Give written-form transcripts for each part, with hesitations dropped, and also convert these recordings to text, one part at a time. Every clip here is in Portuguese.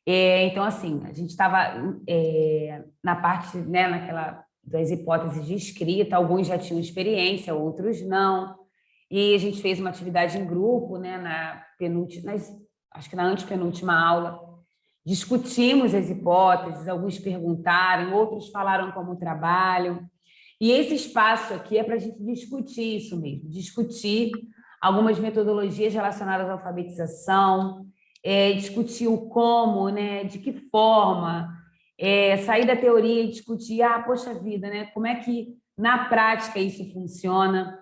Então, assim, a gente estava na parte, né, naquela das hipóteses de escrita, alguns já tinham experiência, outros não. E a gente fez uma atividade em grupo, né, acho que na antepenúltima aula. Discutimos as hipóteses, alguns perguntaram, outros falaram como trabalham. E esse espaço aqui é para a gente discutir isso mesmo, discutir algumas metodologias relacionadas à alfabetização, discutir o como, né, de que forma, sair da teoria e discutir, poxa vida, né, como é que na prática isso funciona.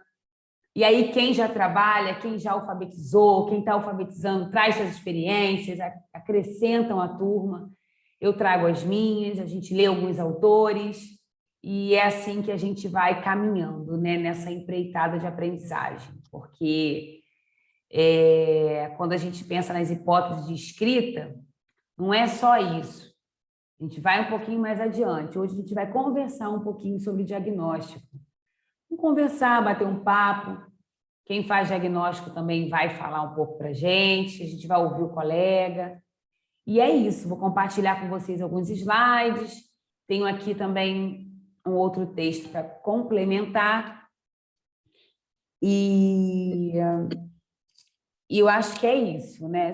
E aí quem já trabalha, quem já alfabetizou, quem está alfabetizando, traz suas experiências, acrescentam a turma. Eu trago as minhas, a gente lê alguns autores, e é assim que a gente vai caminhando, né, nessa empreitada de aprendizagem, porque quando a gente pensa nas hipóteses de escrita, não é só isso. A gente vai um pouquinho mais adiante. Hoje a gente vai conversar um pouquinho sobre diagnóstico. Vamos conversar, bater um papo. Quem faz diagnóstico também vai falar um pouco para a gente vai ouvir o colega. E é isso, vou compartilhar com vocês alguns slides. Tenho aqui também um outro texto para complementar. E eu acho que é isso, né?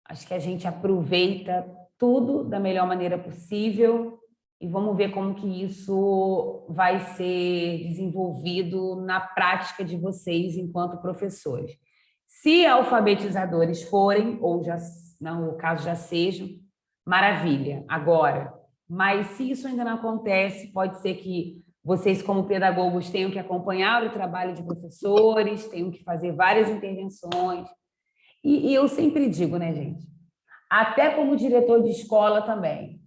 Acho que a gente aproveita tudo da melhor maneira possível e vamos ver como que isso vai ser desenvolvido na prática de vocês enquanto professores. Se alfabetizadores forem, ou já, no caso já sejam, maravilha, agora. Mas se isso ainda não acontece, pode ser que vocês, como pedagogos, tenham que acompanhar o trabalho de professores, tenham que fazer várias intervenções. E eu sempre digo, né, gente? Até como diretor de escola também,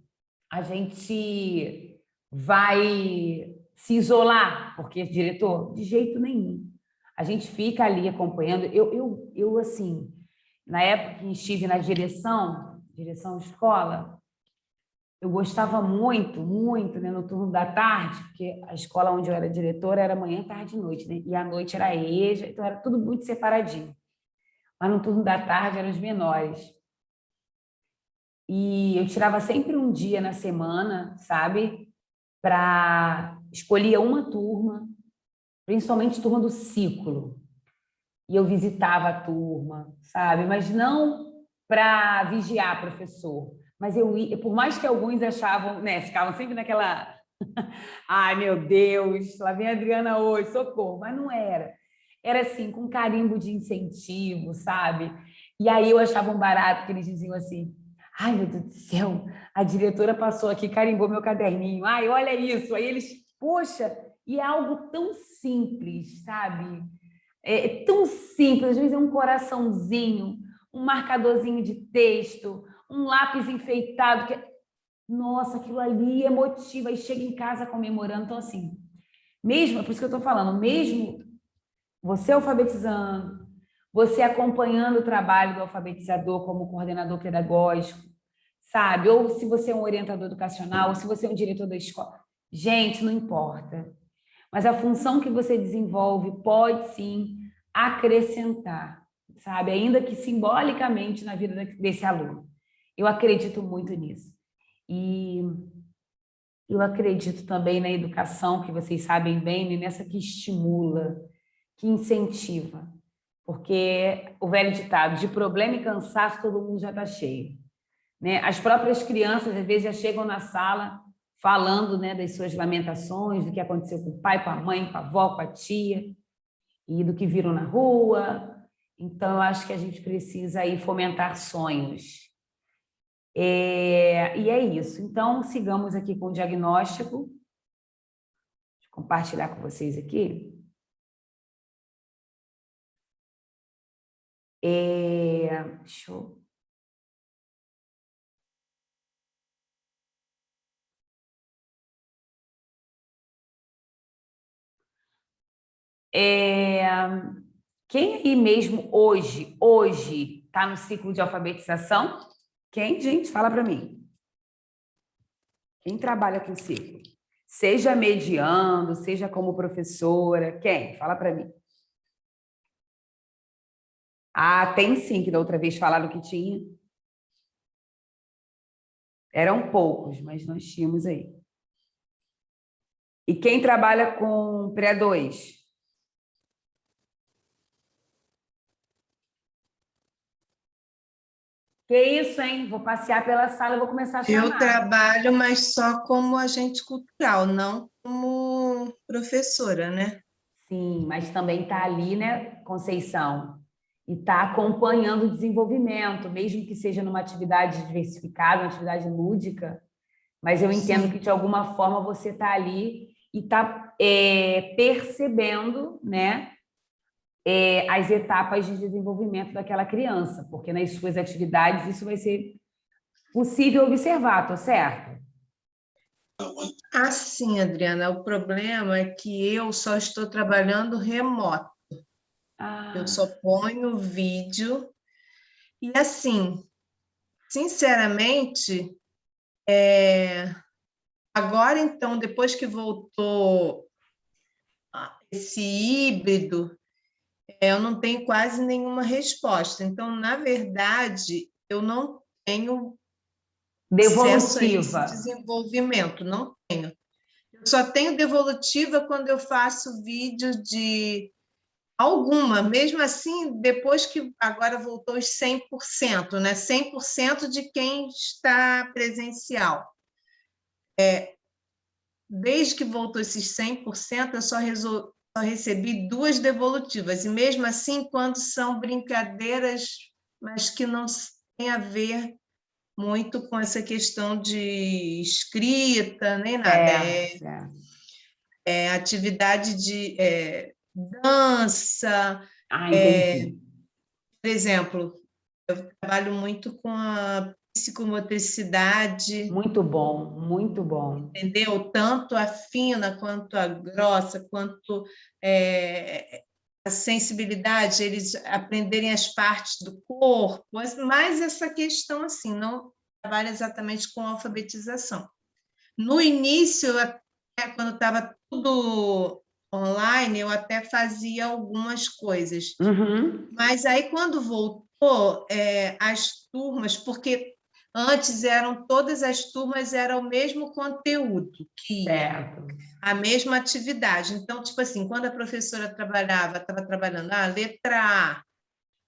a gente vai se isolar, porque diretor, de jeito nenhum. A gente fica ali acompanhando. Eu assim, na época que estive na direção de escola, eu gostava muito, muito, né, no turno da tarde, porque a escola onde eu era diretora era manhã, tarde e noite, né? E à noite era EJA, então era tudo muito separadinho. Mas no turno da tarde eram os menores. E eu tirava sempre um dia na semana, sabe? Para escolher uma turma, principalmente turma do ciclo. E eu visitava a turma, sabe? Mas não para vigiar professor. Mas eu ia, por mais que alguns achavam, né? Ficavam sempre naquela. Ai, meu Deus, lá vem a Adriana hoje, socorro. Mas não era. Era assim, com carimbo de incentivo, sabe? E aí eu achava um barato que eles diziam assim: ai, meu Deus do céu, a diretora passou aqui, carimbou meu caderninho. Ai, olha isso. Aí eles, poxa, e é algo tão simples, sabe? É tão simples, às vezes é um coraçãozinho, um marcadorzinho de texto, um lápis enfeitado, que nossa, aquilo ali emotiva, e chega em casa comemorando. Então, assim, mesmo, é por isso que eu estou falando, mesmo você alfabetizando, você acompanhando o trabalho do alfabetizador como coordenador pedagógico, sabe? Ou se você é um orientador educacional, ou se você é um diretor da escola. Gente, não importa. Mas a função que você desenvolve pode sim acrescentar, sabe? Ainda que simbolicamente na vida desse aluno. Eu acredito muito nisso. E eu acredito também na educação, que vocês sabem bem, né? Nessa que estimula, que incentiva. Porque o velho ditado, de problema e cansaço, todo mundo já está cheio. Né? As próprias crianças, às vezes, já chegam na sala falando, né, das suas lamentações, do que aconteceu com o pai, com a mãe, com a avó, com a tia, e do que viram na rua. Então, eu acho que a gente precisa aí fomentar sonhos. E é isso. Então, sigamos aqui com o diagnóstico. Deixa eu compartilhar com vocês aqui. Deixa eu... Quem aí mesmo hoje está no ciclo de alfabetização? Quem, gente? Fala para mim. Quem trabalha com ciclo? Seja mediando, seja como professora. Quem? Fala para mim. Ah, tem sim, que da outra vez falaram que tinha. Eram poucos, mas nós tínhamos aí. E quem trabalha com pré-2? Que isso, hein? Vou passear pela sala e vou começar a Eu chamar. trabalho, mas só como agente cultural, não como professora, né? Sim, mas também está ali, né, Conceição? E está acompanhando o desenvolvimento, mesmo que seja numa atividade diversificada, uma atividade lúdica, mas eu entendo que Sim. de alguma forma você está ali e está percebendo, né, as etapas de desenvolvimento daquela criança, porque nas suas atividades isso vai ser possível observar, tô certo? Assim, Adriana, o problema é que eu só estou trabalhando remoto. Eu Ah, só ponho vídeo e assim, sinceramente, agora então, depois que voltou esse híbrido, eu não tenho quase nenhuma resposta. Então, na verdade, eu não tenho acesso a esse devolutiva. desenvolvimento, não tenho. Eu só tenho devolutiva quando eu faço vídeo de alguma, mesmo assim, depois que agora voltou os 100%, né? 100% de quem está presencial. Desde que voltou esses 100%, eu só recebi 2 devolutivas, e mesmo assim, quando são brincadeiras, mas que não têm a ver muito com essa questão de escrita, nem nada. Certo, certo. É atividade de dança, Ah, entendi. por exemplo, trabalho muito com a psicomotricidade, Muito bom, muito bom. entendeu? Tanto a fina quanto a grossa, quanto a sensibilidade, eles aprenderem as partes do corpo, mas essa questão assim, não trabalha exatamente com alfabetização. No início, até quando estava tudo online, eu até fazia algumas coisas. Uhum, Mas aí, quando voltou, as turmas, porque antes eram todas as turmas, era o mesmo conteúdo que ia, certo. a mesma atividade. Então, tipo assim, quando a professora trabalhava, estava trabalhando a letra A,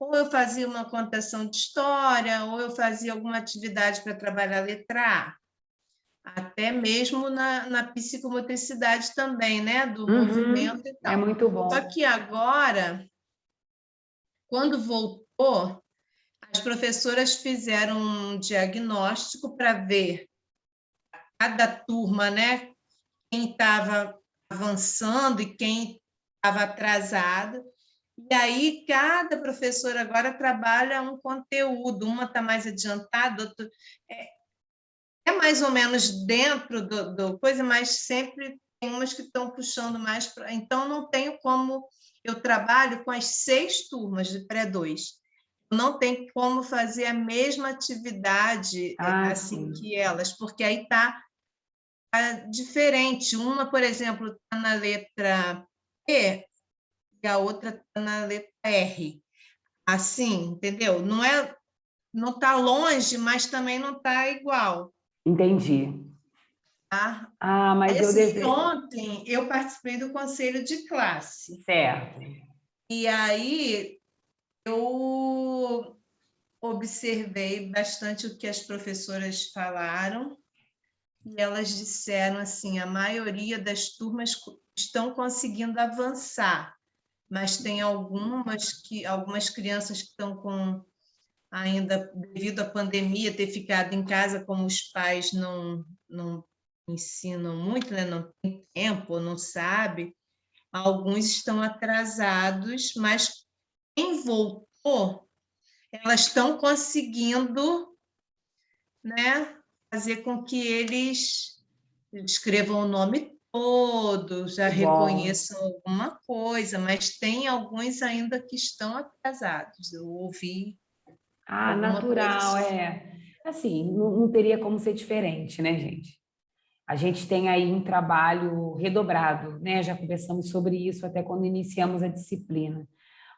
ou eu fazia uma contação de história, ou eu fazia alguma atividade para trabalhar a letra A. Até mesmo na psicomotricidade também, né? Do movimento Uhum, e é tal. muito Só bom. que agora, quando voltou, as professoras fizeram um diagnóstico para ver cada turma, né? Quem estava avançando e quem estava atrasado. E aí, cada professora agora trabalha um conteúdo, uma está mais adiantada, outra é mais ou menos dentro do coisa, mas sempre tem umas que estão puxando mais para. Então, não tenho como. Eu trabalho com as 6 turmas de pré-2. Não tem como fazer a mesma atividade Ah, assim sim. que elas, porque aí está diferente. Uma, por exemplo, está na letra P e a outra está na letra R. Assim, entendeu? Não está longe, mas também não está igual. Entendi. Tá? Ah, Aí, mas eu assim, desejo. ontem eu participei do conselho de classe. Certo. E aí eu observei bastante o que as professoras falaram e elas disseram assim, a maioria das turmas estão conseguindo avançar, mas tem algumas crianças que estão com ainda devido à pandemia ter ficado em casa, como os pais não ensinam muito, né? Não tem tempo, não sabe. Alguns estão atrasados, mas quem voltou, elas estão conseguindo, né, fazer com que eles escrevam o nome todo, já Que bom. reconheçam alguma coisa, mas tem alguns ainda que estão atrasados. Eu ouvi Ah, alguma coisa natural, assim. é. Assim, não teria como ser diferente, né, gente? A gente tem aí um trabalho redobrado, né? Já conversamos sobre isso até quando iniciamos a disciplina.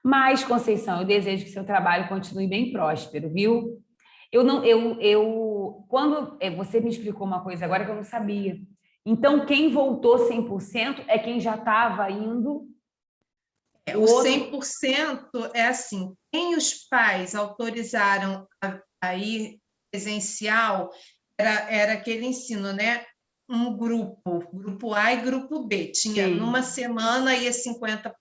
Mas, Conceição, eu desejo que seu trabalho continue bem próspero, viu? Eu não, quando você me explicou uma coisa agora que eu não sabia. Então, quem voltou 100% é quem já estava indo. O 100% é assim, quem os pais autorizaram a ir presencial era aquele ensino, né? Um grupo A e grupo B. Tinha Sim. numa semana ia 50%,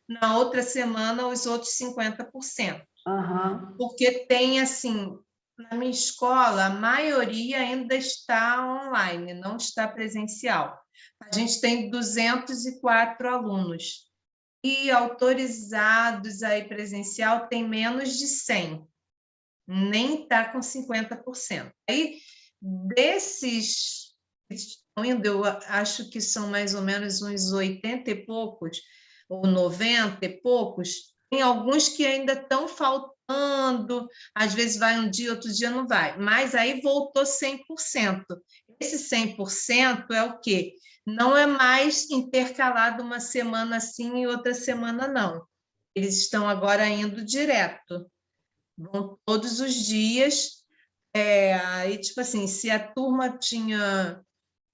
na outra semana os outros 50%. Uhum. Porque tem assim, na minha escola, a maioria ainda está online, não está presencial. A gente tem 204 alunos. E autorizados aí presencial tem menos de 100, nem está com 50%. Aí, desses que estão indo, eu acho que são mais ou menos uns 80 e poucos, ou 90 e poucos, tem alguns que ainda estão faltando, às vezes vai um dia, outro dia não vai, mas aí voltou 100%. Esse 100% é o quê? Não é mais intercalado uma semana sim e outra semana não. Eles estão agora indo direto, vão todos os dias. Aí, tipo assim, se a turma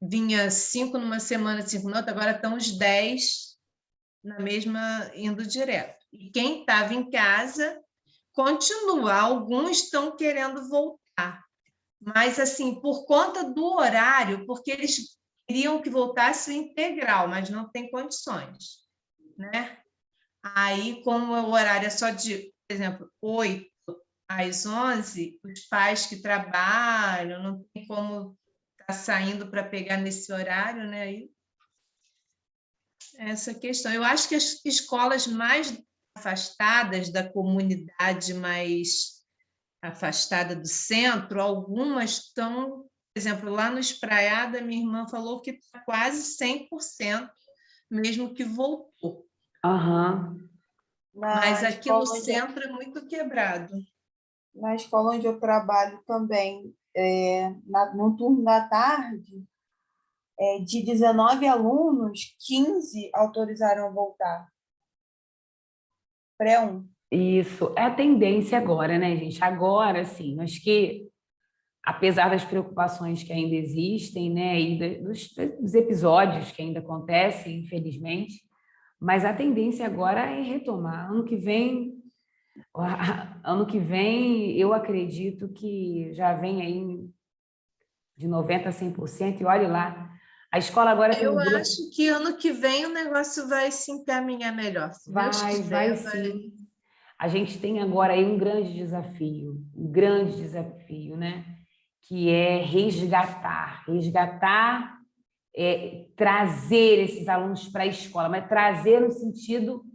vinha 5 numa semana, 5 na outra, agora estão os 10 na mesma, indo direto. E quem estava em casa continua, alguns estão querendo voltar, mas assim, por conta do horário, porque eles queriam que voltasse integral, mas não tem condições, né? Aí, como o horário é só de, por exemplo, 8 às 11, os pais que trabalham, não tem como estar saindo para pegar nesse horário, né? Aí, essa questão. Eu acho que as escolas mais afastadas da comunidade, mais afastada do centro, algumas estão, por exemplo, lá no Espraiada, minha irmã falou que está quase 100%, mesmo que voltou. Uhum. Mas aqui no centro é muito quebrado. Na escola onde eu trabalho também, no turno da tarde, de 19 alunos, 15 autorizaram a voltar. Pré-1. Isso, é a tendência agora, né, gente? Agora, sim, acho que, apesar das preocupações que ainda existem, né, e dos episódios que ainda acontecem, infelizmente, mas a tendência agora é retomar. Ano que vem, eu acredito que já vem aí de 90% a 100%, e olhe lá, a escola agora tem Eu um grupo... acho que ano que vem o negócio vai se encaminhar melhor. Se Deus Vai quiser, sim. A gente tem agora aí um grande desafio, né? Que é resgatar, trazer esses alunos para a escola, mas trazer no sentido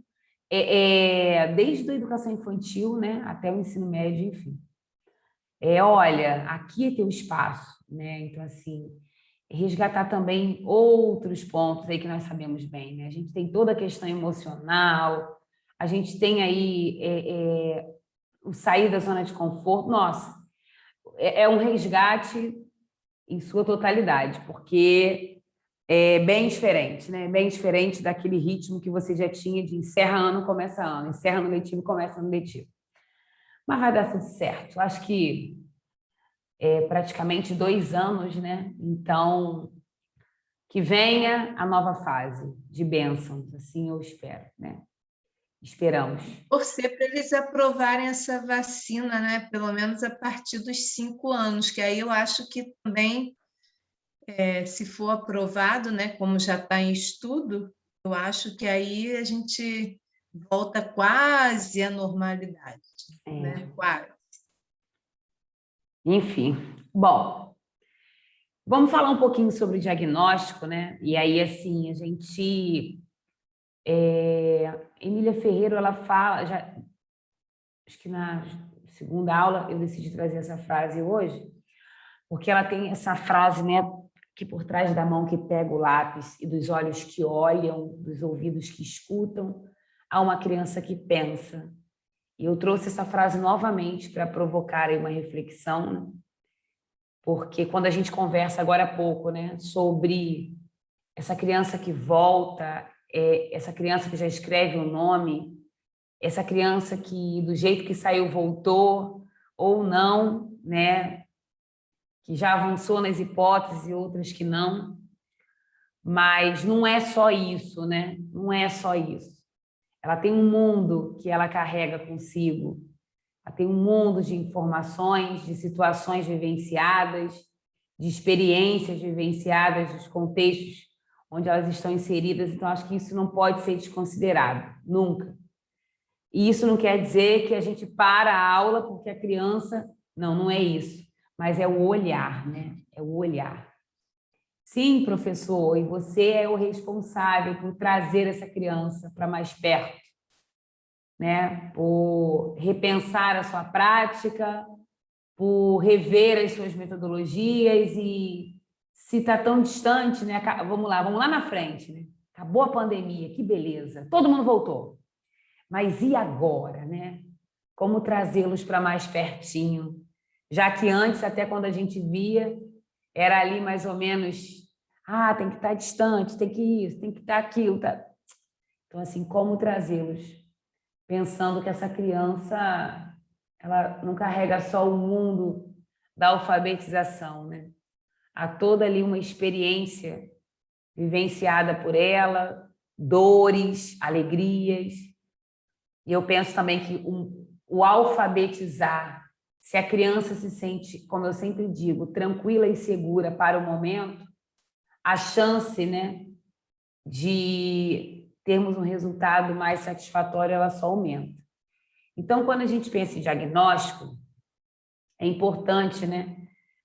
desde a educação infantil, né, até o ensino médio, enfim. Olha, aqui é teu espaço, né? Então, assim, resgatar também outros pontos aí que nós sabemos bem, né? A gente tem toda a questão emocional, a gente tem aí o sair da zona de conforto. Nossa, é um resgate em sua totalidade, porque é bem diferente, né? Bem diferente daquele ritmo que você já tinha de encerra ano, começa ano, encerra no letivo, começa no letivo. Mas vai dar tudo certo. Eu acho que praticamente 2 anos, né? Então, que venha a nova fase de bênçãos, assim eu espero, né? Esperamos. torcer para eles aprovarem essa vacina, né? Pelo menos a partir dos 5 anos, que aí eu acho que também, se for aprovado, né? Como já está em estudo, eu acho que aí a gente volta quase à normalidade, né? Quase. Enfim, bom, vamos falar um pouquinho sobre o diagnóstico, né? E aí, assim, a gente... Emília Ferreiro, ela fala... Acho que na segunda aula eu decidi trazer essa frase hoje, porque ela tem essa frase, né? Que por trás da mão que pega o lápis e dos olhos que olham, dos ouvidos que escutam, há uma criança que pensa. E eu trouxe essa frase novamente para provocar aí uma reflexão, né? Porque quando a gente conversa agora há pouco, né, sobre essa criança que volta, essa criança que já escreve o nome, essa criança que do jeito que saiu voltou ou não, né? Que já avançou nas hipóteses e outras que não. Mas não é só isso, né? Não é só isso. Ela tem um mundo que ela carrega consigo. Ela tem um mundo de informações, de situações vivenciadas, de experiências vivenciadas, dos contextos onde elas estão inseridas. Então, acho que isso não pode ser desconsiderado, nunca. E isso não quer dizer que a gente para a aula porque a criança... Não, não é isso. Mas é o olhar, né? É o olhar. Sim, professor, e você é o responsável por trazer essa criança para mais perto, né? Por repensar a sua prática, por rever as suas metodologias e se está tão distante, né? Vamos lá na frente, né? Acabou a pandemia, que beleza, todo mundo voltou. Mas e agora, né? Como trazê-los para mais pertinho? Já que antes, até quando a gente via, era ali mais ou menos, tem que estar distante, tem que isso, tem que estar aquilo. Tá? Então, assim, como trazê-los? Pensando que essa criança, ela não carrega só o mundo da alfabetização, né? Há toda ali uma experiência vivenciada por ela, dores, alegrias. E eu penso também que o alfabetizar, se a criança se sente, como eu sempre digo, tranquila e segura para o momento, a chance, né, de termos um resultado mais satisfatório, ela só aumenta. Então, quando a gente pensa em diagnóstico, é importante, né?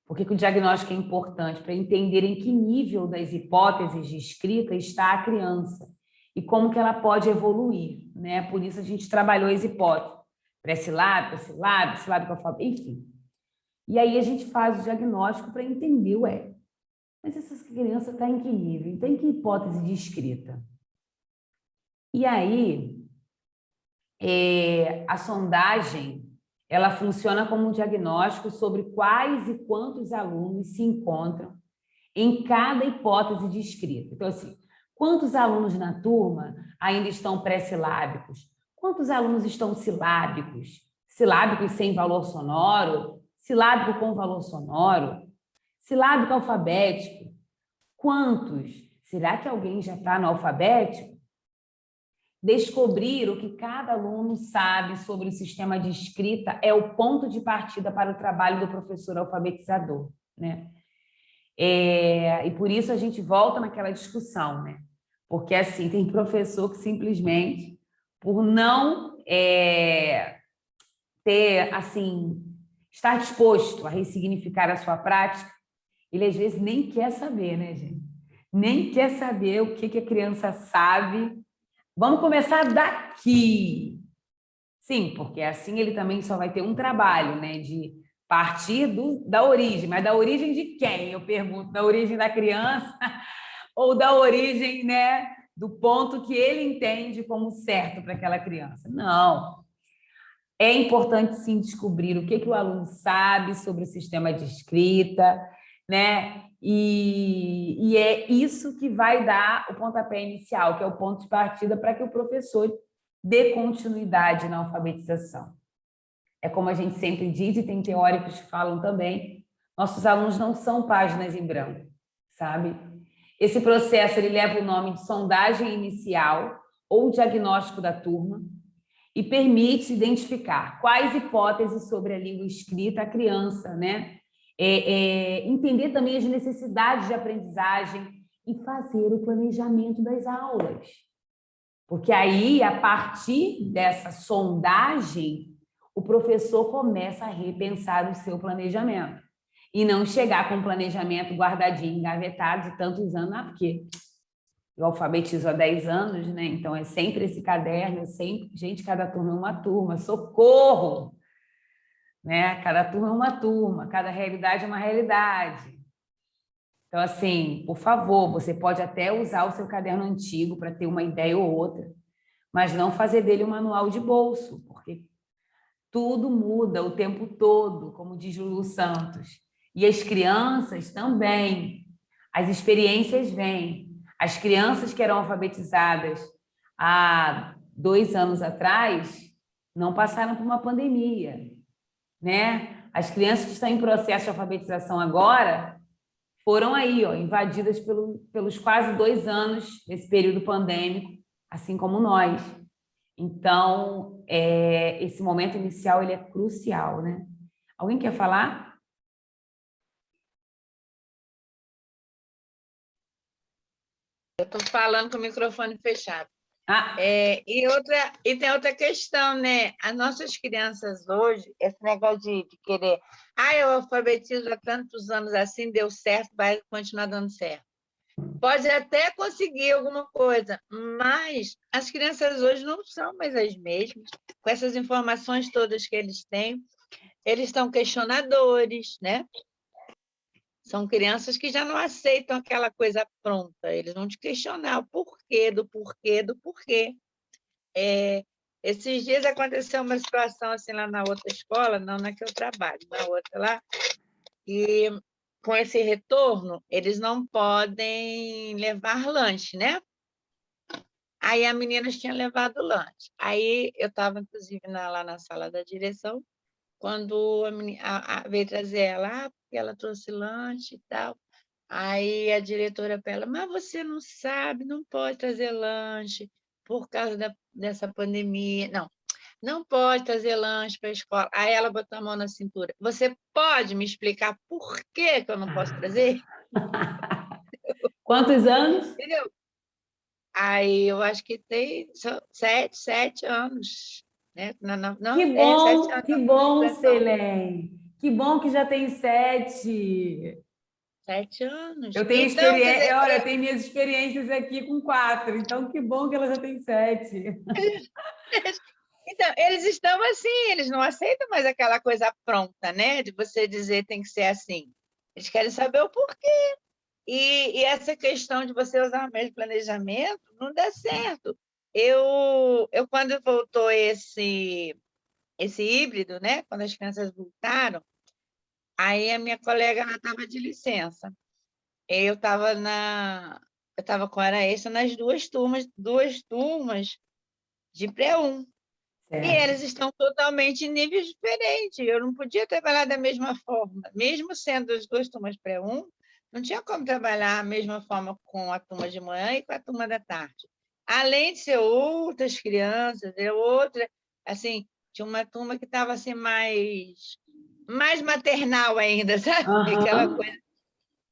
Por que o diagnóstico é importante? Para entender em que nível das hipóteses de escrita está a criança e como que ela pode evoluir, né? Por isso a gente trabalhou as hipóteses. Pré-silábico, silábico, alfabético, enfim. E aí a gente faz o diagnóstico para entender, mas essa criança está em que nível? Então, em que hipótese de escrita? E aí, a sondagem, ela funciona como um diagnóstico sobre quais e quantos alunos se encontram em cada hipótese de escrita. Então, assim, quantos alunos na turma ainda estão pré-silábicos? Quantos alunos estão silábicos? Silábicos sem valor sonoro? Silábico com valor sonoro? Silábico alfabético? Quantos? Será que alguém já está no alfabético? Descobrir o que cada aluno sabe sobre o sistema de escrita é o ponto de partida para o trabalho do professor alfabetizador, né? E por isso a gente volta naquela discussão, né? Porque, assim, tem professor que simplesmente, por não ter, assim, estar disposto a ressignificar a sua prática, ele às vezes nem quer saber, né, gente? Nem quer saber o que a criança sabe. Vamos começar daqui. Sim, porque assim ele também só vai ter um trabalho, né? De partir da origem. Mas da origem de quem? Eu pergunto, da origem da criança ou da origem, né, do ponto que ele entende como certo para aquela criança? Não. É importante, sim, descobrir o que o aluno sabe sobre o sistema de escrita, né? E é isso que vai dar o pontapé inicial, que é o ponto de partida para que o professor dê continuidade na alfabetização. É como a gente sempre diz, e tem teóricos que falam também, nossos alunos não são páginas em branco, sabe? Esse processo ele leva o nome de sondagem inicial ou diagnóstico da turma e permite identificar quais hipóteses sobre a língua escrita a criança, né? Entender também as necessidades de aprendizagem e fazer o planejamento das aulas. Porque aí, a partir dessa sondagem, o professor começa a repensar o seu planejamento. E não chegar com um planejamento guardadinho, engavetado de tantos anos, porque eu alfabetizo há 10 anos, né? Então é sempre esse caderno, gente, cada turma é uma turma, socorro! Né? Cada turma é uma turma, cada realidade é uma realidade. Então, assim, por favor, você pode até usar o seu caderno antigo para ter uma ideia ou outra, mas não fazer dele um manual de bolso, porque tudo muda o tempo todo, como diz Lulu Santos. E as crianças também. As experiências vêm. As crianças que eram alfabetizadas há 2 anos atrás não passaram por uma pandemia, né? As crianças que estão em processo de alfabetização agora foram aí, ó, invadidas pelos quase 2 anos desse período pandêmico, assim como nós. Então, esse momento inicial ele é crucial, né? Alguém quer falar? Eu estou falando com o microfone fechado. Ah, E tem outra questão, né? As nossas crianças hoje, esse negócio de querer, eu alfabetizo há tantos anos assim, deu certo, vai continuar dando certo. Pode até conseguir alguma coisa, mas as crianças hoje não são mais as mesmas. Com essas informações todas que eles têm, eles estão questionadores, né? São crianças que já não aceitam aquela coisa pronta, eles vão te questionar o porquê, do porquê, do porquê. Esses dias aconteceu uma situação assim lá na outra escola, não na que eu trabalho, na outra lá, e com esse retorno, eles não podem levar lanche, né? Aí a menina tinha levado lanche. Aí eu estava, inclusive, lá na sala da direção, quando veio trazer ela, porque ela trouxe lanche e tal. Aí a diretora para ela, mas você não sabe, não pode trazer lanche por causa dessa pandemia. Não pode trazer lanche para a escola. Aí ela botou a mão na cintura. Você pode me explicar por que eu não posso trazer? quantos anos? Entendeu? Aí eu acho que tem 7 anos. Né? Não, 7 anos. Que bom, Selene. Que bom que já tem 7. 7 anos. Eu tenho Então, quer experiência, dizer, olha, eu tenho minhas experiências aqui com 4, então que bom que ela já tem 7. então, eles estão assim, eles não aceitam mais aquela coisa pronta, né? De você dizer tem que ser assim. Eles querem saber o porquê. E essa questão de você usar o mesmo planejamento não dá certo. Quando voltou esse híbrido, né? Quando as crianças voltaram, aí a minha colega estava de licença. Eu estava com hora extra nas duas turmas de pré-1. E eles estão totalmente em níveis diferentes. Eu não podia trabalhar da mesma forma. Mesmo sendo as 2 turmas pré-1, não tinha como trabalhar da mesma forma com a turma de manhã e com a turma da tarde. Além de ser outras crianças, assim, tinha uma turma que estava assim, mais maternal ainda, sabe? Aquela coisa.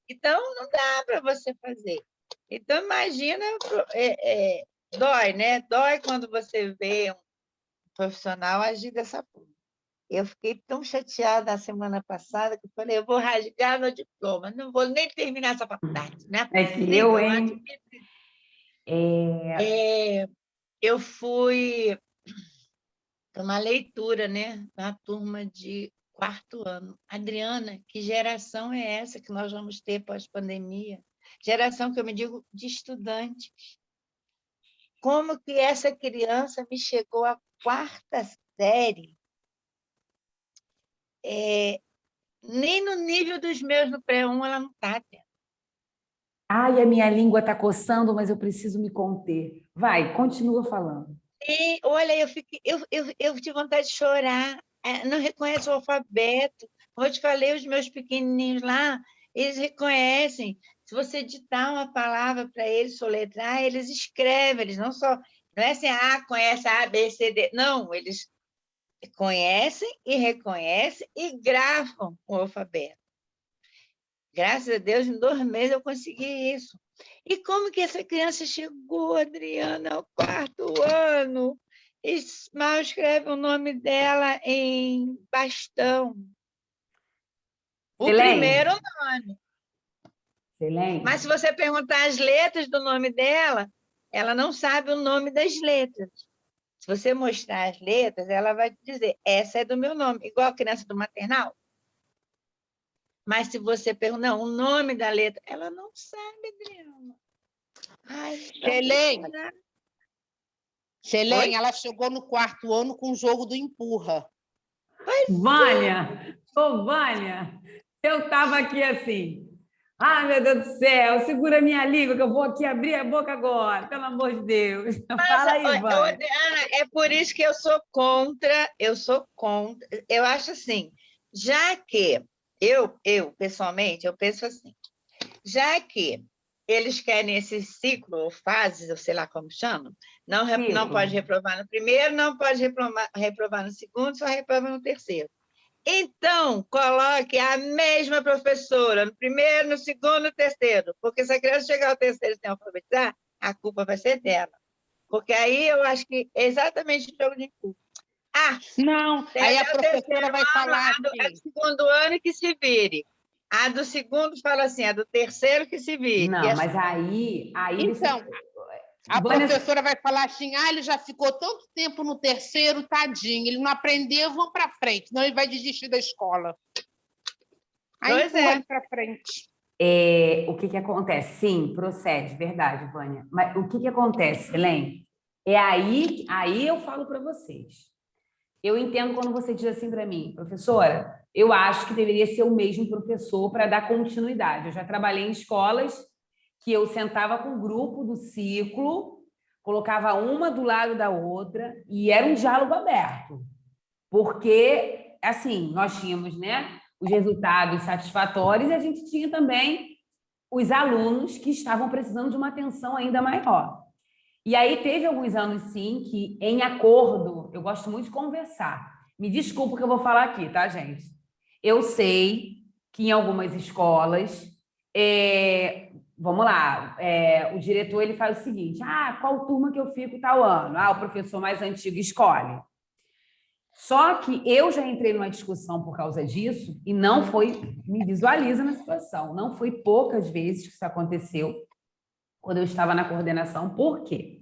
Então, não dá para você fazer. Então, imagina, dói, né? Dói quando você vê profissional agir dessa forma. Eu fiquei tão chateada na semana passada que eu falei, eu vou rasgar meu diploma, não vou nem terminar essa faculdade, né? É que eu, hein? Eu fui para uma leitura, né, na turma de 4º ano. Adriana, que geração é essa que nós vamos ter pós-pandemia? Geração que eu me digo de estudantes. Como que essa criança me chegou à 4ª série? Nem no nível dos meus no pré-1 ela não está. Ai, a minha língua está coçando, mas eu preciso me conter. Vai, continua falando. E, olha, eu tive vontade de chorar. Não reconhece o alfabeto. Como eu te falei, os meus pequenininhos lá, eles reconhecem. Se você ditar uma palavra para eles, soletrar, eles escrevem. Eles não só... Não é assim, conhece A, B, C, D. Não, eles conhecem e reconhecem e gravam o alfabeto. Graças a Deus, em 2 meses eu consegui isso. E como que essa criança chegou, Adriana, ao 4º ano? E mal escreve o nome dela em bastão. O primeiro nome. Mas se você perguntar as letras do nome dela, ela não sabe o nome das letras. Se você mostrar as letras, ela vai te dizer, essa é do meu nome, igual a criança do maternal. Mas se você perguntar o nome da letra, ela não sabe, Adriana. Selene, ela chegou no 4º ano com o jogo do empurra. Vânia, Vânia, eu estava aqui assim, Ai, meu Deus do céu, segura a minha língua que eu vou aqui abrir a boca agora, pelo amor de Deus. Fala aí, Vânia. Ana, é por isso que eu sou contra, eu acho assim, já que eu pessoalmente, eu penso assim, já que eles querem esse ciclo, ou fases, eu sei lá como chama, não Ciclo. pode reprovar no primeiro, não pode reprovar no segundo, só reprova no terceiro. Então, coloque a mesma professora no primeiro, no segundo, no terceiro, porque se a criança chegar ao terceiro sem alfabetizar, a culpa vai ser dela. Porque aí eu acho que é exatamente o jogo de culpa. Não, aí a professora vai falar a do assim. segundo ano que se vire. A do segundo fala assim, a do terceiro que se vire. Não, mas aí Então, a Vânia- professora vai falar assim, ele já ficou tanto tempo no terceiro, tadinho, ele não aprendeu, vamos para frente, senão ele vai desistir da escola. Aí Pois empurra é. ele para frente. o que acontece? Sim, procede, verdade, Vânia. Mas o que acontece, Helene? É aí eu falo para vocês. Eu entendo quando você diz assim para mim, professora, eu acho que deveria ser o mesmo professor para dar continuidade. Eu já trabalhei em escolas que eu sentava com o grupo do ciclo, colocava uma do lado da outra e era um diálogo aberto. Porque, assim, nós tínhamos, né, os resultados satisfatórios e a gente tinha também os alunos que estavam precisando de uma atenção ainda maior. E aí teve alguns anos, sim, que em acordo, eu gosto muito de conversar. Me desculpa que eu vou falar aqui, tá, gente? Eu sei que em algumas escolas, vamos lá, o diretor ele faz o seguinte, qual turma que eu fico tal ano? O professor mais antigo escolhe. Só que eu já entrei numa discussão por causa disso e não foi, me visualiza na situação, não foi poucas vezes que isso aconteceu quando eu estava na coordenação. Por quê?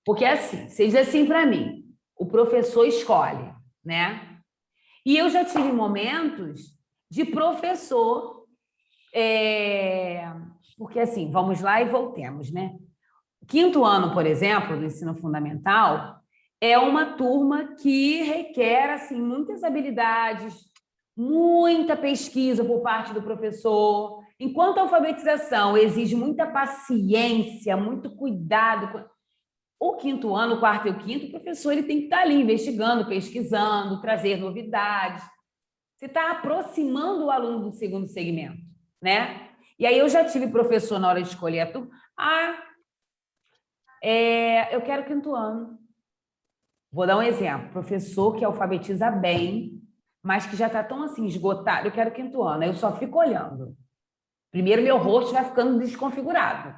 Porque assim, você diz assim para mim, o professor escolhe, né? E eu já tive momentos de professor, porque assim, vamos lá e voltemos, né? Quinto ano, por exemplo, do ensino fundamental, é uma turma que requer assim muitas habilidades, muita pesquisa por parte do professor, enquanto a alfabetização exige muita paciência, muito cuidado. O quinto ano, o quarto e o quinto, o professor ele tem que estar ali investigando, pesquisando, trazer novidades. Você está aproximando o aluno do segundo segmento, né? E aí eu já tive professor na hora de escolher a turma. Eu quero quinto ano. Vou dar um exemplo. Professor que alfabetiza bem, mas que já está tão assim esgotado, eu quero quinto ano. Aí eu só fico olhando. Primeiro, meu rosto vai ficando desconfigurado.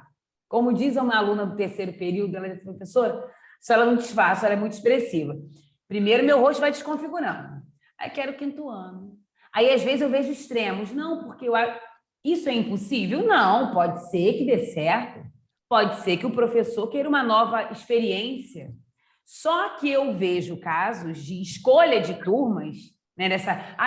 Como diz uma aluna do terceiro período, ela disse, professora, a senhora não desfaz, a senhora é muito expressiva. Primeiro, meu rosto vai desconfigurando. Aí quero quinto ano. Aí, às vezes, eu vejo extremos. Não, porque isso é impossível? Não, pode ser que dê certo. Pode ser que o professor queira uma nova experiência. Só que eu vejo casos de escolha de turmas, né,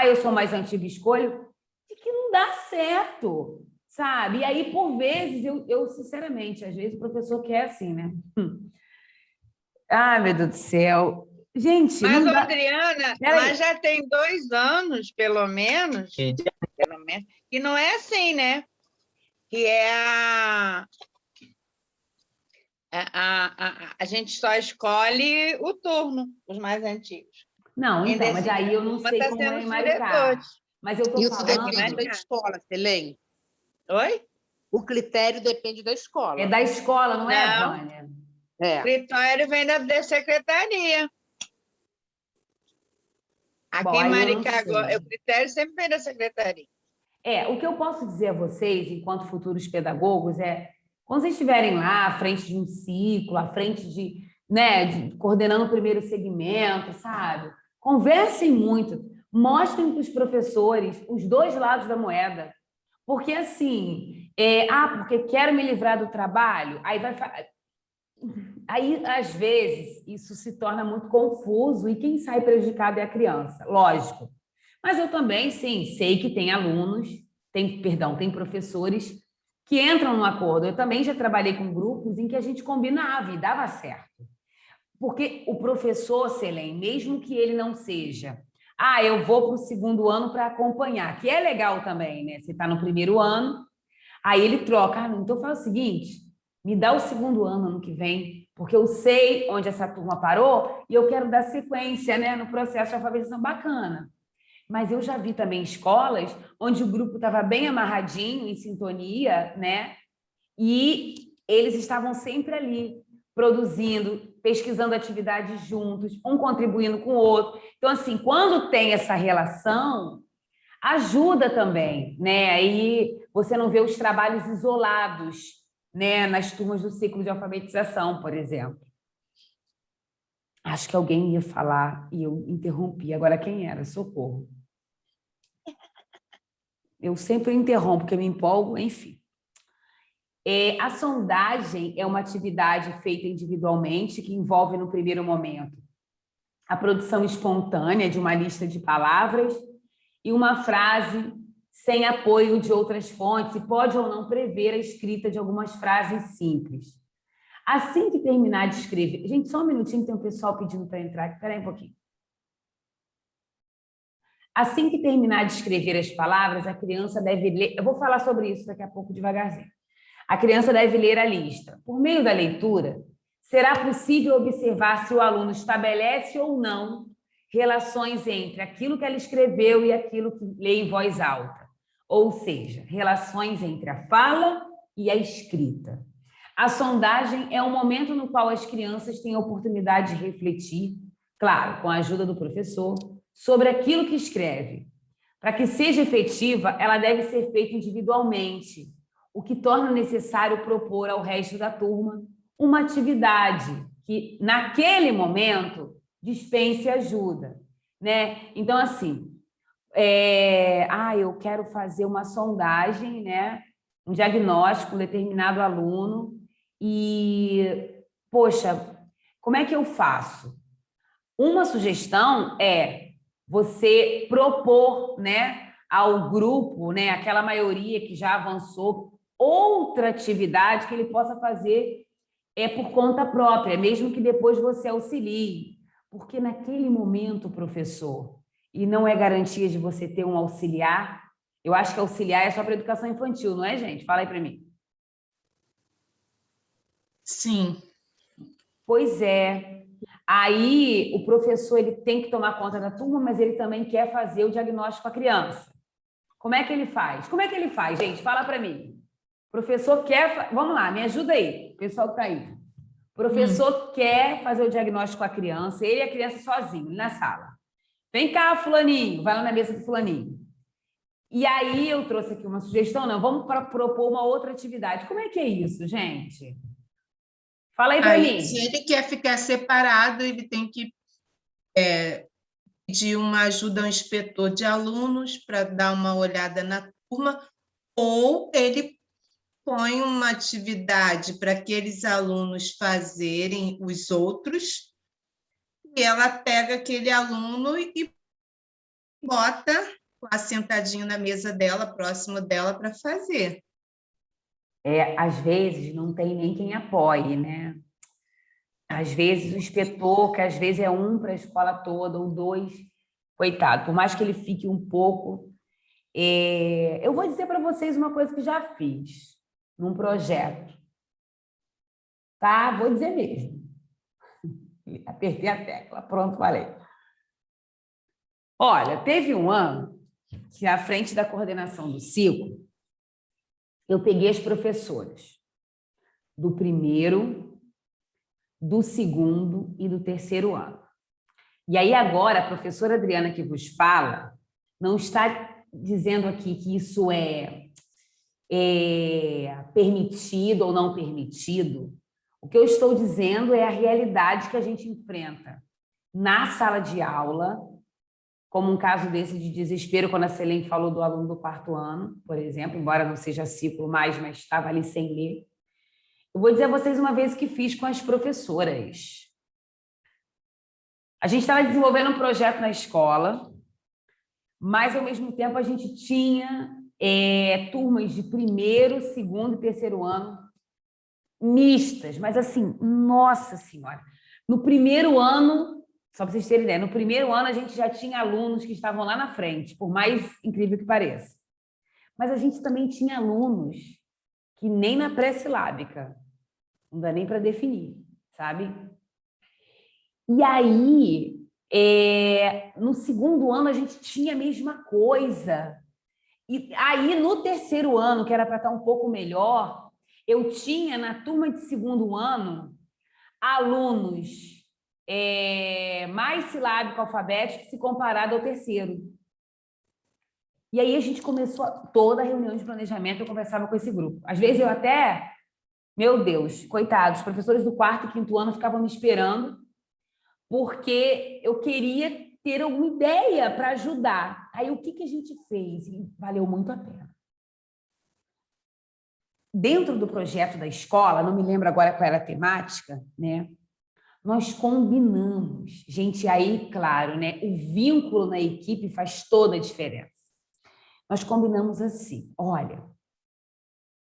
eu sou mais antiga, escolho, de que não dá certo, sabe? E aí, por vezes, eu sinceramente, às vezes o professor quer assim, né? Ai, meu Deus do céu. Gente, Mas, não dá... Adriana, Peraí. já tem 2 anos, pelo menos, que não é assim, né? Que a gente só escolhe o turno, os mais antigos. Não, Quem então, mas decide aí eu a não turma sei tá como sendo é em os Maricá. diretores. Mas eu estou Isso falando... depende da escola, Selene. Oi? O critério depende da escola. É da escola, não é, Não. Vânia? O critério vem da secretaria. Aqui Bom, em aí eu não Maricá, sei. o critério sempre vem da secretaria. O que eu posso dizer a vocês, enquanto futuros pedagogos, quando vocês estiverem lá à frente de um ciclo, à frente de, né, coordenando o primeiro segmento, sabe? Conversem muito, mostrem para os professores os dois lados da moeda. Porque assim, porque quero me livrar do trabalho, aí, às vezes, isso se torna muito confuso e quem sai prejudicado é a criança, lógico. Mas eu também, sim, sei que tem alunos, tem professores que entram num acordo. Eu também já trabalhei com grupos em que a gente combinava e dava certo. Porque o professor, Selene, mesmo que ele não seja, eu vou para o segundo ano para acompanhar, que é legal também, né? Você está no primeiro ano, Aí ele troca, então faz o seguinte, me dá o segundo ano que vem, porque eu sei onde essa turma parou e eu quero dar sequência, né, no processo de alfabetização bacana. Mas eu já vi também escolas onde o grupo estava bem amarradinho, em sintonia, né? E eles estavam sempre ali, produzindo, pesquisando atividades juntos, um contribuindo com o outro. Então, assim, quando tem essa relação, ajuda também, né? Aí você não vê os trabalhos isolados, né? Nas turmas do ciclo de alfabetização, por exemplo. Acho que alguém ia falar e eu interrompi. Agora, quem era? Socorro. Eu sempre interrompo, porque eu me empolgo, enfim. A sondagem é uma atividade feita individualmente que envolve, no primeiro momento, a produção espontânea de uma lista de palavras e uma frase sem apoio de outras fontes, e pode ou não prever a escrita de algumas frases simples. Assim que terminar de escrever... Gente, só um minutinho, tem um pessoal pedindo para entrar aqui. Espera aí um pouquinho. Assim que terminar de escrever as palavras, a criança deve ler... Eu vou falar sobre isso daqui a pouco, devagarzinho. A criança deve ler a lista. Por meio da leitura, será possível observar se o aluno estabelece ou não relações entre aquilo que ela escreveu e aquilo que lê em voz alta. Ou seja, relações entre a fala e a escrita. A sondagem é um momento no qual as crianças têm a oportunidade de refletir, claro, com a ajuda do professor, sobre aquilo que escreve. Para que seja efetiva, ela deve ser feita individualmente, o que torna necessário propor ao resto da turma uma atividade que, naquele momento, dispense ajuda, né? Então, assim, eu quero fazer uma sondagem, né? Um diagnóstico, um determinado aluno, e, poxa, como é que eu faço? Uma sugestão é você propor, né, ao grupo, né, aquela maioria que já avançou, outra atividade que ele possa fazer por conta própria, mesmo que depois você auxilie. Porque naquele momento, professor, e não é garantia de você ter um auxiliar, eu acho que auxiliar é só para educação infantil, não é, gente? Fala aí para mim. Sim. Pois é. Aí o professor ele tem que tomar conta da turma, mas ele também quer fazer o diagnóstico com a criança. Como é que ele faz? Como é que ele faz, gente? Fala para mim. O professor quer... Vamos lá, me ajuda aí, pessoal que está aí. O professor quer fazer o diagnóstico com a criança, ele e a criança sozinho, na sala. Vem cá, fulaninho, vai lá na mesa do fulaninho. E aí eu trouxe aqui uma sugestão, não, vamos propor uma outra atividade. Como é que é isso, gente? Fala aí para mim. Se ele quer ficar separado, ele tem que pedir uma ajuda ao inspetor de alunos para dar uma olhada na turma, ou ele põe uma atividade para aqueles alunos fazerem os outros, e ela pega aquele aluno e bota lá sentadinho na mesa dela, próximo dela, para fazer. Às vezes não tem nem quem apoie, né? Às vezes o inspetor, que às vezes é um para a escola toda, ou dois, coitado, por mais que ele fique um pouco... Eu vou dizer para vocês uma coisa que já fiz num projeto. Tá? Vou dizer mesmo. Apertei a tecla, pronto, falei. Olha, teve um ano que, à frente da coordenação do ciclo, eu peguei as professoras do primeiro, do segundo e do terceiro ano. E aí agora a professora Adriana que vos fala não está dizendo aqui que isso é permitido ou não permitido. O que eu estou dizendo é a realidade que a gente enfrenta na sala de aula, como um caso desse de desespero, quando a Selene falou do aluno do quarto ano, por exemplo, embora não seja ciclo mais, mas estava ali sem ler. Eu vou dizer a vocês uma vez que fiz com as professoras. A gente estava desenvolvendo um projeto na escola, mas, ao mesmo tempo, a gente tinha turmas de primeiro, segundo e terceiro ano mistas, mas assim, nossa senhora, no primeiro ano, só para vocês terem ideia, no primeiro ano a gente já tinha alunos que estavam lá na frente, por mais incrível que pareça. Mas a gente também tinha alunos que nem na pré-silábica. Não dá nem para definir, sabe? E aí, no segundo ano, a gente tinha a mesma coisa. E aí, no terceiro ano, que era para estar um pouco melhor, eu tinha, na turma de segundo ano, alunos mais silábico alfabético se comparado ao terceiro. E aí a gente começou, toda a reunião de planejamento, eu conversava com esse grupo. Às vezes eu até, meu Deus, coitados, os professores do quarto e quinto ano ficavam me esperando, porque eu queria ter alguma ideia para ajudar. Aí o que a gente fez? E valeu muito a pena. Dentro do projeto da escola, não me lembro agora qual era a temática, né? Nós combinamos. Gente, aí, claro, né? O vínculo na equipe faz toda a diferença. Nós combinamos assim, olha,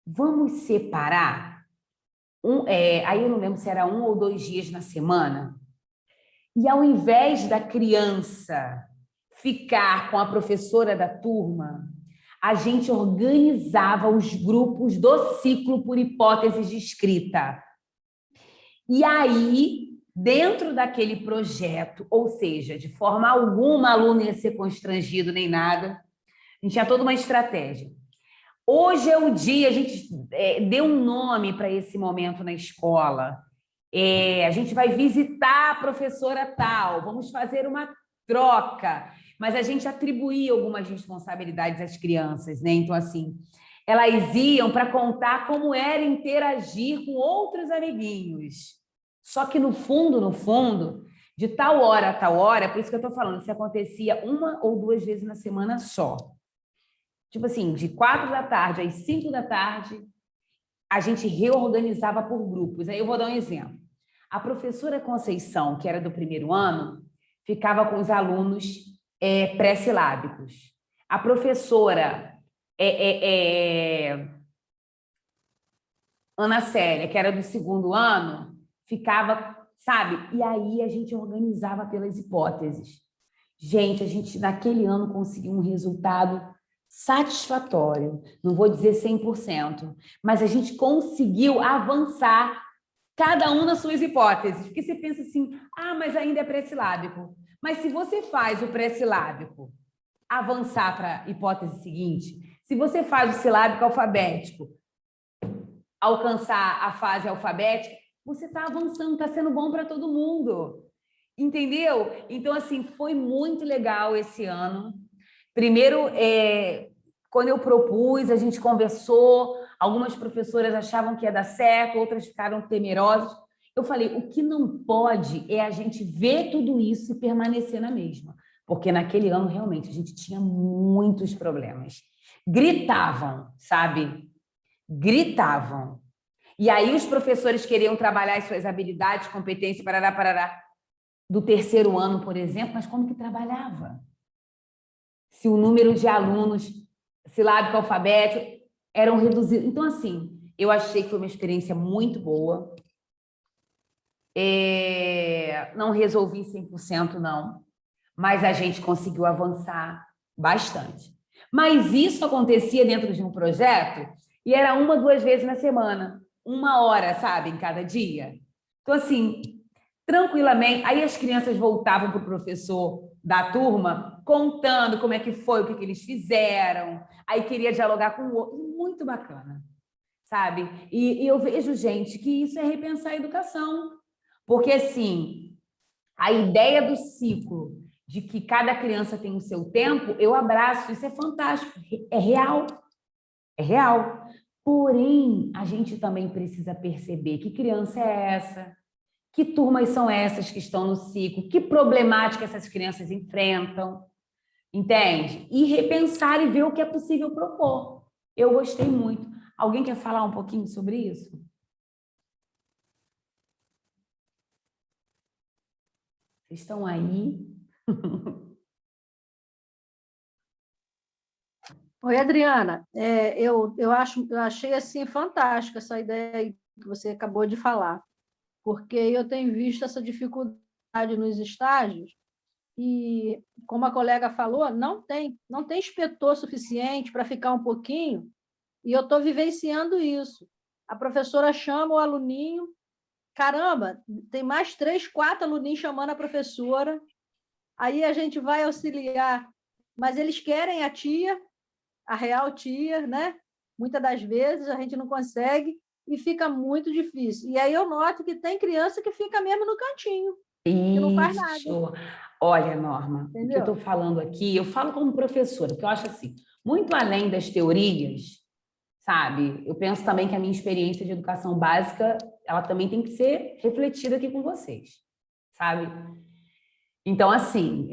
vamos separar, aí eu não lembro se era 1 ou 2 dias na semana, e ao invés da criança ficar com a professora da turma, a gente organizava os grupos do ciclo por hipóteses de escrita. E aí, dentro daquele projeto, ou seja, de forma alguma aluno ia ser constrangido nem nada, a gente tinha toda uma estratégia. Hoje é o dia, a gente deu um nome para esse momento na escola. A gente vai visitar a professora tal, vamos fazer uma troca, mas a gente atribuía algumas responsabilidades às crianças, né? Então, assim, elas iam para contar como era interagir com outros amiguinhos. Só que, no fundo, de tal hora a tal hora, por isso que eu estou falando, isso acontecia 1 ou 2 vezes na semana só. Tipo assim, de 4 da tarde às 5 da tarde, a gente reorganizava por grupos. Aí eu vou dar um exemplo. A professora Conceição, que era do primeiro ano, ficava com os alunos pré-silábicos. A professora Ana Célia, que era do segundo ano, ficava, sabe? E aí a gente organizava pelas hipóteses. Gente, a gente naquele ano conseguiu um resultado satisfatório, não vou dizer 100%, mas a gente conseguiu avançar cada um nas suas hipóteses, porque você pensa assim, mas ainda é pré-silábico. Mas se você faz o pré-silábico avançar para a hipótese seguinte, se você faz o silábico alfabético alcançar a fase alfabética, você está avançando, está sendo bom para todo mundo. Entendeu? Então, assim, foi muito legal esse ano. Primeiro, quando eu propus, a gente conversou, algumas professoras achavam que ia dar certo, outras ficaram temerosas. Eu falei, o que não pode é a gente ver tudo isso e permanecer na mesma. Porque naquele ano, realmente, a gente tinha muitos problemas. Gritavam, sabe? Gritavam. E aí os professores queriam trabalhar as suas habilidades, competências, parará, do terceiro ano, por exemplo, mas como que trabalhava? Se o número de alunos silábico alfabético eram reduzidos. Então, assim, eu achei que foi uma experiência muito boa. Não resolvi 100%, não, mas a gente conseguiu avançar bastante. Mas isso acontecia dentro de um projeto e era 1, 2 vezes na semana, 1 hora, sabe, em cada dia. Então, assim, tranquilamente, aí as crianças voltavam para o professor da turma contando como é que foi, o que eles fizeram, aí queria dialogar com o outro, muito bacana, sabe? E eu vejo, gente, que isso é repensar a educação, porque, assim, a ideia do ciclo, de que cada criança tem o seu tempo, eu abraço, isso é fantástico, é real, é real. Porém, a gente também precisa perceber que criança é essa, que turmas são essas que estão no ciclo, que problemática essas crianças enfrentam, entende? E repensar e ver o que é possível propor. Eu gostei muito. Alguém quer falar um pouquinho sobre isso? Vocês estão aí? Oi, Adriana. Eu achei assim fantástica essa ideia aí que você acabou de falar, porque eu tenho visto essa dificuldade nos estágios e, como a colega falou, não tem inspetor suficiente para ficar um pouquinho E eu estou vivenciando isso. A professora chama o aluninho, caramba, tem mais 3, 4 aluninhos chamando a professora, aí a gente vai auxiliar, mas eles querem a tia, a real tia, né? Muitas das vezes a gente não consegue e fica muito difícil. E aí eu noto que tem criança que fica mesmo no cantinho, que não faz nada. Isso. Olha, Norma, o que eu Entendeu? estou falando aqui, eu falo como professora, porque eu acho assim, muito além das teorias, sabe? Eu penso também que a minha experiência de educação básica, ela também tem que ser refletida aqui com vocês, sabe? Então, assim,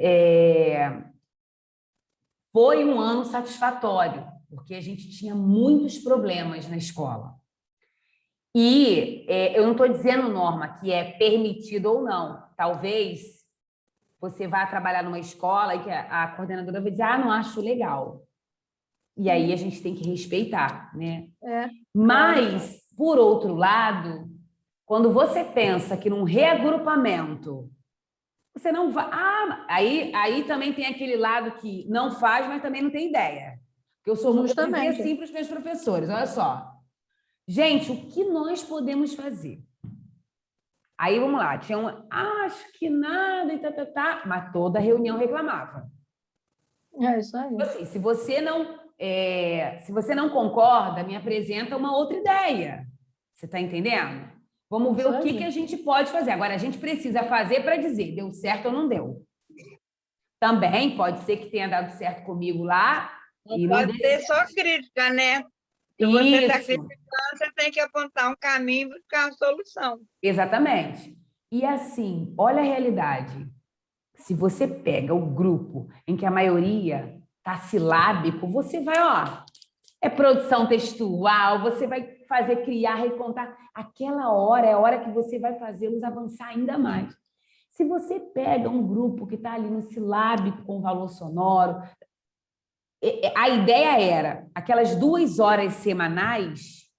foi um ano satisfatório, porque a gente tinha muitos problemas na escola. E eu não estou dizendo, Norma, que é permitido ou não. Talvez você vá trabalhar numa escola e que a coordenadora vai dizer, não acho legal. E aí a gente tem que respeitar, né? Mas, por outro lado, quando você pensa que num reagrupamento, você não vai... aí também tem aquele lado que não faz, mas também não tem ideia. Porque eu dizia assim para os meus professores, olha só. Gente, o que nós podemos fazer? Aí, vamos lá, tinha acho que nada, e mas toda reunião reclamava. É isso aí. Assim, se você não concorda, me apresenta uma outra ideia. Você está entendendo? Vamos ver o que a gente pode fazer. Agora, a gente precisa fazer para dizer, deu certo ou não deu. Também pode ser que tenha dado certo comigo lá. Não pode ser só crítica, né? Se você está criticando, você tem que apontar um caminho e buscar uma solução. Exatamente. E assim, olha a realidade. Se você pega o grupo em que a maioria está silábico, você vai, é produção textual, você vai fazer, criar, recontar. Aquela hora é a hora que você vai fazê-los avançar ainda mais. Se você pega um grupo que está ali no silábico com valor sonoro, a ideia era, aquelas 2 horas semanais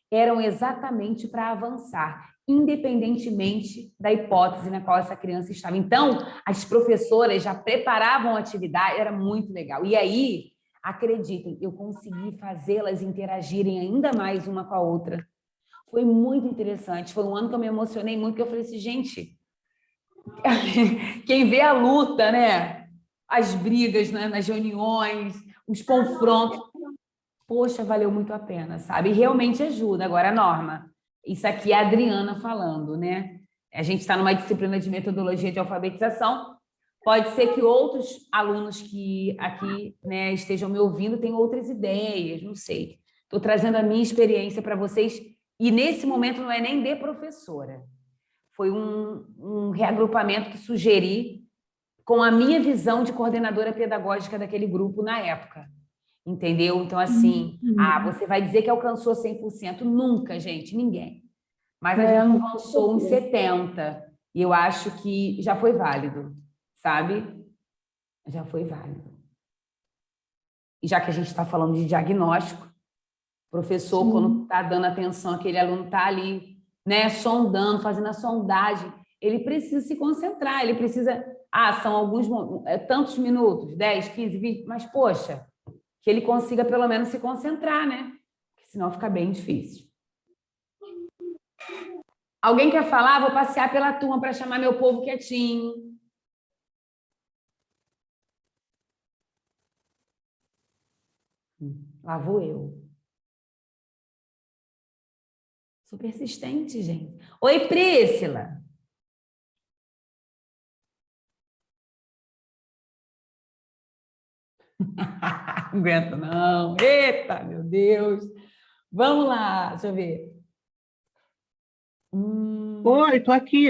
eram exatamente para avançar, independentemente da hipótese na qual essa criança estava. Então, as professoras já preparavam a atividade, era muito legal. E aí, acreditem, eu consegui fazê-las interagirem ainda mais uma com a outra. Foi muito interessante. Foi um ano que eu me emocionei muito, porque eu falei assim, gente, quem vê a luta, né? As brigas, né? Nas reuniões, os confrontos, poxa, valeu muito a pena, sabe? E realmente ajuda. Agora, Norma, isso aqui é a Adriana falando, né? A gente está numa disciplina de metodologia de alfabetização. Pode ser que outros alunos que aqui, né, estejam me ouvindo tenham outras ideias, não sei. Estou trazendo a minha experiência para vocês e nesse momento não é nem de professora. Foi um reagrupamento que sugeri com a minha visão de coordenadora pedagógica daquele grupo na época. Entendeu? Então, assim, você vai dizer que alcançou 100%? Nunca, gente, ninguém. Mas a gente avançou uns 70%. E eu acho que já foi válido, sabe? Já foi válido. E já que a gente está falando de diagnóstico, o professor, quando está dando atenção, aquele aluno está ali, né, sondando, fazendo a sondagem, ele precisa se concentrar, ele precisa... são alguns tantos minutos, 10, 15, 20, mas, poxa, que ele consiga pelo menos se concentrar, né? Porque senão fica bem difícil. Alguém quer falar? Vou passear pela turma para chamar meu povo quietinho. Lá vou eu. Sou persistente, gente. Oi, Prícila. Não aguento, não. Eita, meu Deus. Vamos lá, deixa eu ver. Oi, tô aqui.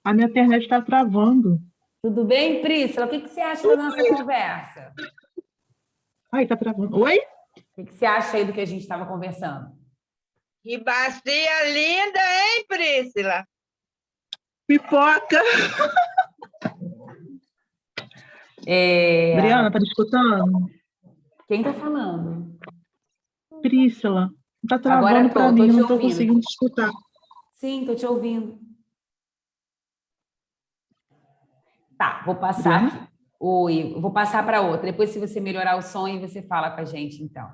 A minha internet está travando. Tudo bem, Prícila? O que você acha da nossa conversa? Ai, tá travando. Oi? O que você acha aí do que a gente estava conversando? Que bacia linda, hein, Prícila? Pipoca! Adriana, tá me escutando? Quem tá falando? Prícila. Tá Agora travando para mim, não tô ouvindo. conseguindo te escutar. Sim, tô te ouvindo. Tá, vou passar aqui. Oi, vou passar para outra. Depois, se você melhorar o som, você fala com a gente, então.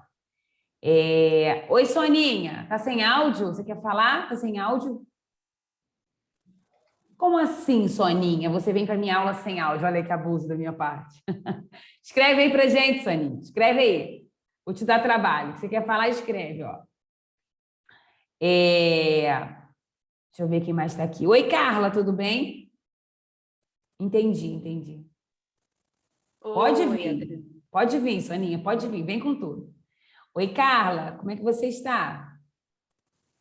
Oi, Soninha, tá sem áudio? Você quer falar? Tá sem áudio? Como assim, Soninha? Você vem para minha aula sem áudio? Olha que abuso da minha parte. Escreve aí pra gente, Soninha. Escreve aí. Vou te dar trabalho. Você quer falar? Escreve, ó. Deixa eu ver quem mais está aqui. Oi, Carla, tudo bem? Entendi. Pode Oi, vir. Adri. Pode vir, Soninha, pode vir. Vem com tudo. Oi, Carla, como é que você está?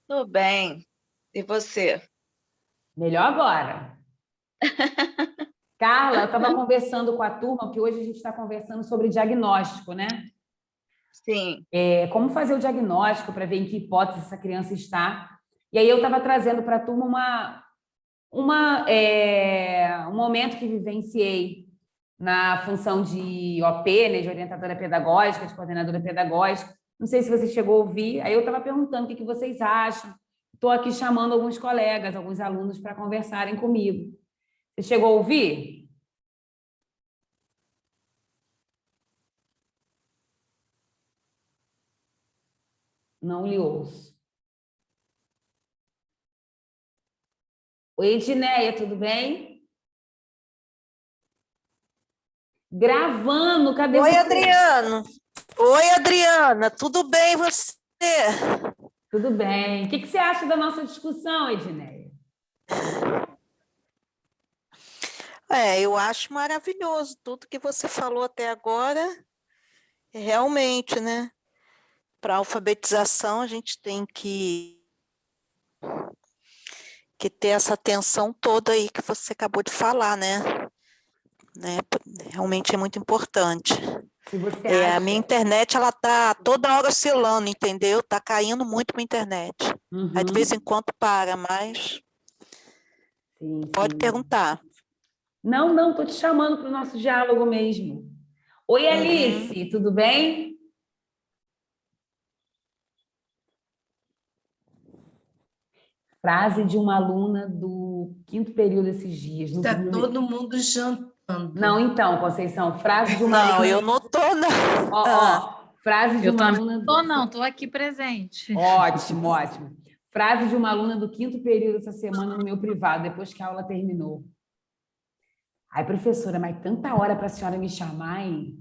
Tudo bem. E você? Melhor agora. Carla, eu estava conversando com a turma, porque hoje a gente está conversando sobre diagnóstico, né? Sim. Como fazer o diagnóstico para ver em que hipótese essa criança está. E aí eu estava trazendo para a turma um momento que vivenciei na função de OP, né, de orientadora pedagógica, de coordenadora pedagógica. Não sei se você chegou a ouvir. Aí eu estava perguntando o que vocês acham. Estou aqui chamando alguns colegas, alguns alunos para conversarem comigo. Você chegou a ouvir? Não lhe ouço. Oi, Edneia, tudo bem? Gravando, cadê você? Oi, Adriana, tudo bem você? Tudo bem. O que você acha da nossa discussão, Edneia? Eu acho maravilhoso tudo que você falou até agora. Realmente, né? Para alfabetização, a gente tem que ter essa atenção toda aí que você acabou de falar, né? Realmente é muito importante. Se você acha... A minha internet, ela tá toda hora oscilando, entendeu? Tá caindo muito minha internet. Aí, de vez em quando para, mas... Sim. Pode perguntar. Não, estou te chamando para o nosso diálogo mesmo. Oi, Alice, tudo bem? Frase de uma aluna do 5º período esses dias. Está todo mundo jantando. Não, então, Conceição, frase de uma aluna... Não, eu não estou, não. Frase de uma aluna... Estou aqui presente. Ótimo. Frase de uma aluna do 5º período essa semana no meu privado, depois que a aula terminou. Ai, professora, mas tanta hora para a senhora me chamar, hein?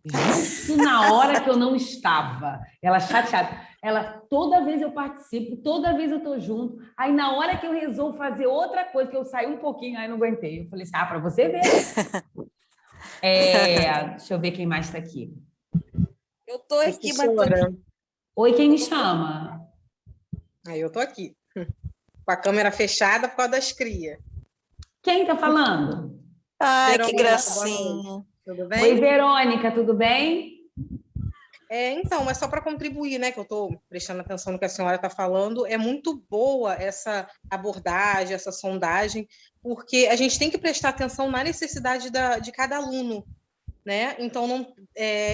Justo na hora que eu não estava. Ela chateada. Ela, toda vez eu participo, toda vez eu estou junto. Aí, na hora que eu resolvo fazer outra coisa, que eu saí um pouquinho, aí não aguentei. Eu falei assim, para você ver. Deixa eu ver quem mais está aqui. Eu estou aqui, mas... Oi, quem me chama? Eu estou aqui. Com a câmera fechada por causa das crias. Quem está falando? Ai, Verônica, que gracinha. Tudo bem? Oi, Verônica, tudo bem? Então, é só para contribuir, né, que eu estou prestando atenção no que a senhora está falando. É muito boa essa abordagem, essa sondagem, porque a gente tem que prestar atenção na necessidade de cada aluno, né? Então,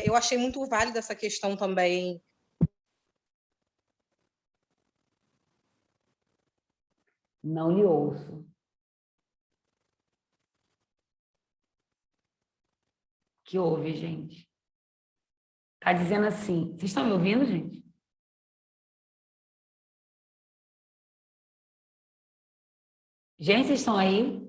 eu achei muito válida essa questão também. Não lhe ouço. O que houve, gente? Está dizendo assim. Vocês estão me ouvindo, gente? Gente, vocês estão aí?